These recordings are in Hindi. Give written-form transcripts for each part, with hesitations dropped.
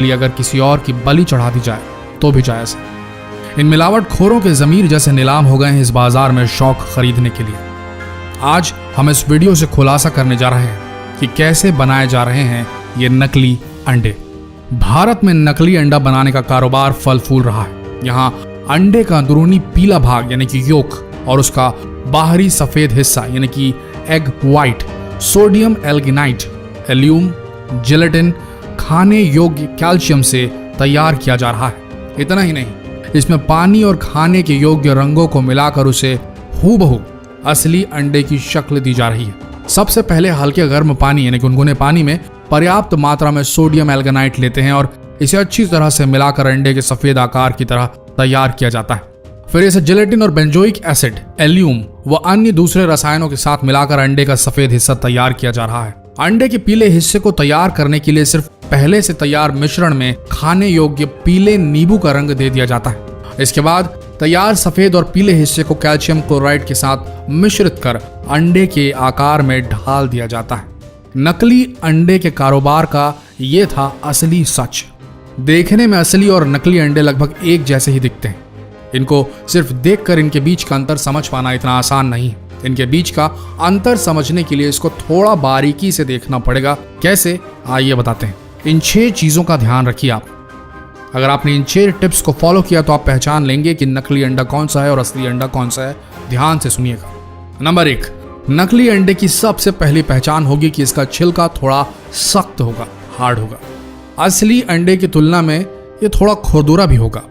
लिए अगर किसी और की बलि चढ़ा दी जाए तो भी जायज़ है। इन मिलावटखोरों के ज़मीर जैसे नीलाम हो गए हैं इस बाजार में शौक खरीदने के लिए। आज हम इस वीडियो से खुलासा करने जा रहे हैं कि कैसे बनाए जा रहे हैं ये नकली अंडे। भारत में नकली अंडा बनाने का कारोबार फल फूल रहा है। यहाँ अंडे का अंदरूनी पीला भाग यानी कि योक और उसका बाहरी सफेद हिस्सा यानी कि एग व्हाइट सोडियम एल्गिनाइट, एल्यूम, जिलेटिन, खाने योग्य कैल्शियम से तैयार किया जा रहा है। इतना ही नहीं, इसमें पानी और खाने के योग्य रंगों को मिलाकर उसे हूबहू असली अंडे की शक्ल दी जा रही है। सबसे पहले हल्के गर्म पानी यानी गुनगुने पानी में पर्याप्त मात्रा में सोडियम एल्गिनाइट लेते हैं और इसे अच्छी तरह से मिलाकर अंडे के सफेद आकार की तरह तैयार किया जाता है। फिर इसे जिलेटिन और बेंजोइक एसिड, एल्यूम व अन्य दूसरे रसायनों के साथ मिलाकर अंडे का सफेद हिस्सा तैयार किया जा रहा है। अंडे के पीले हिस्से को तैयार करने के लिए सिर्फ पहले से तैयार मिश्रण में खाने योग्य पीले नींबू का रंग दे दिया जाता है। इसके बाद तैयार सफेद और पीले हिस्से को कैल्शियम क्लोराइड के साथ मिश्रित कर अंडे के आकार में ढाल दिया जाता है। नकली अंडे के कारोबार का ये था असली सच। देखने में असली और नकली अंडे लगभग एक जैसे ही दिखते हैं। इनको सिर्फ देखकर इनके बीच का अंतर समझ पाना इतना आसान नहीं है। इनके बीच का अंतर समझने के लिए इसको थोड़ा बारीकी से देखना पड़ेगा। कैसे, आइए बताते हैं। इन 6 चीजों का ध्यान रखिए आप। अगर आपने इन 6 टिप्स को फॉलो किया तो आप पहचान लेंगे कि नकली अंडा कौन सा है और असली अंडा कौन सा है। ध्यान से सुनिएगा। नंबर 1, नकली अंडे की सबसे पहली पहचान होगी कि इसका छिलका थोड़ा सख्त होगा, हार्ड होगा। असली अंडे की तुलना में ये थोड़ा खुरदुरा भी होगा।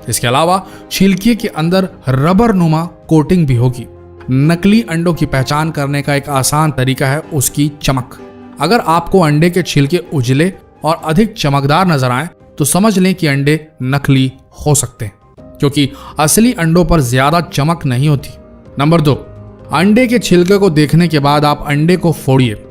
इसके अलावा छिलके के अंदर रबर नुमा कोटिंग भी होगी। नकली अंडों की पहचान करने का एक आसान तरीका है उसकी चमक। अगर आपको अंडे के छिलके उजले और अधिक चमकदार नजर आए तो समझ लें कि अंडे नकली हो सकते हैं, क्योंकि असली अंडों पर ज्यादा चमक नहीं होती। नंबर 2, अंडे के छिलके को देखने के बाद आप अंडे को फोड़िए।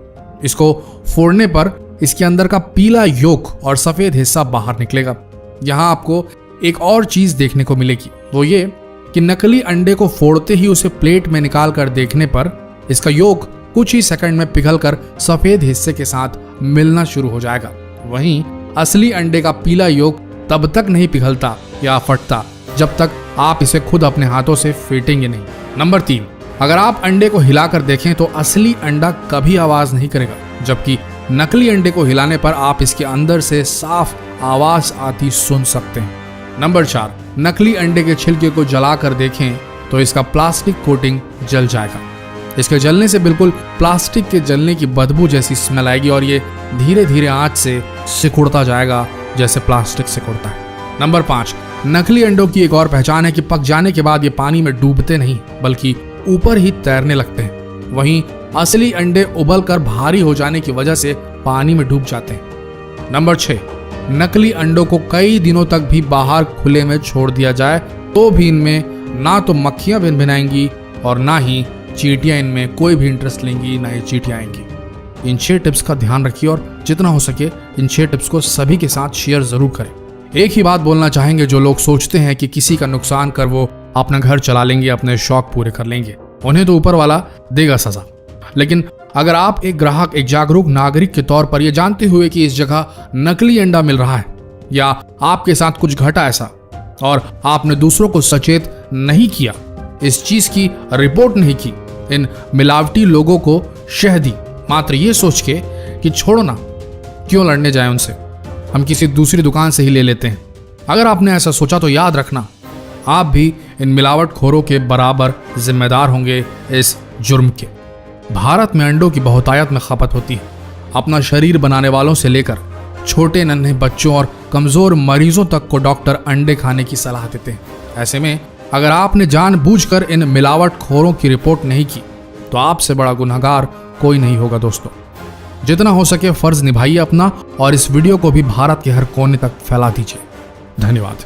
इसको फोड़ने पर इसके अंदर का पीला योक और सफेद हिस्सा बाहर निकलेगा। यहाँ आपको एक और चीज देखने को मिलेगी, वो ये कि नकली अंडे को फोड़ते ही उसे प्लेट में निकाल कर देखने पर इसका योक कुछ ही सेकंड में पिघलकर सफेद हिस्से के साथ मिलना शुरू हो जाएगा। वहीं असली अंडे का पीला योक तब तक नहीं पिघलता या फटता जब तक आप इसे खुद अपने हाथों से फेंटेंगे नहीं। नंबर 3, अगर आप अंडे को हिलाकर देखें तो असली अंडा कभी आवाज नहीं करेगा, जबकि नकली अंडे को हिलाने पर आप इसके अंदर से साफ आवाज आती सुन सकते हैं। नंबर 4, नकली अंडे के छिलके को जलाकर देखें तो इसका प्लास्टिक कोटिंग जल जाएगा। इसके जलने से बिल्कुल प्लास्टिक के जलने की बदबू जैसी स्मेल आएगी और ये धीरे धीरे आंच से सिकुड़ता जाएगा जैसे प्लास्टिक सिकुड़ता है। नंबर 5, नकली अंडों की एक और पहचान है कि पक जाने के बाद ये पानी में डूबते नहीं बल्कि ऊपर ही तैरने लगते हैं। वहीं असली अंडे उबलकर भारी हो जाने की वजह से पानी में डूब जाते हैं। नंबर 6, नकली अंडों को कई दिनों तक भी बाहर खुले में छोड़ दिया जाए तो भी इनमें ना तो मक्खियां भिनभिनाएंगी और ना ही चींटियां इनमें कोई भी इंटरेस्ट लेंगी, ना ही चींटियां आएंगी। इन 6 टिप्स का ध्यान रखिए और जितना हो सके इन 6 टिप्स को सभी के साथ शेयर जरूर करें। एक ही बात बोलना चाहेंगे, जो लोग सोचते हैं कि किसी का नुकसान कर वो अपना घर चला लेंगे, अपने शौक पूरे कर लेंगे, उन्हें तो ऊपर वाला देगा सजा। लेकिन अगर आप एक ग्राहक, एक जागरूक नागरिक के तौर पर यह जानते हुए कि इस जगह नकली अंडा मिल रहा है या आपके साथ कुछ घटा ऐसा और आपने दूसरों को सचेत नहीं किया, इस चीज की रिपोर्ट नहीं की, इन मिलावटी लोगों को शह दी मात्र ये सोच के कि छोड़ो ना, क्यों लड़ने जाए उनसे, हम किसी दूसरी दुकान से ही ले लेते हैं। अगर आपने ऐसा सोचा तो याद रखना, आप भी इन मिलावटखोरों के बराबर जिम्मेदार होंगे इस जुर्म के। भारत में अंडों की बहुतायत में खपत होती है। अपना शरीर बनाने वालों से लेकर छोटे नन्हे बच्चों और कमजोर मरीजों तक को डॉक्टर अंडे खाने की सलाह देते हैं। ऐसे में अगर आपने जानबूझकर इन मिलावटखोरों की रिपोर्ट नहीं की तो आपसे बड़ा गुनहगार कोई नहीं होगा। दोस्तों, जितना हो सके फर्ज निभाइए अपना और इस वीडियो को भी भारत के हर कोने तक फैला दीजिए। धन्यवाद।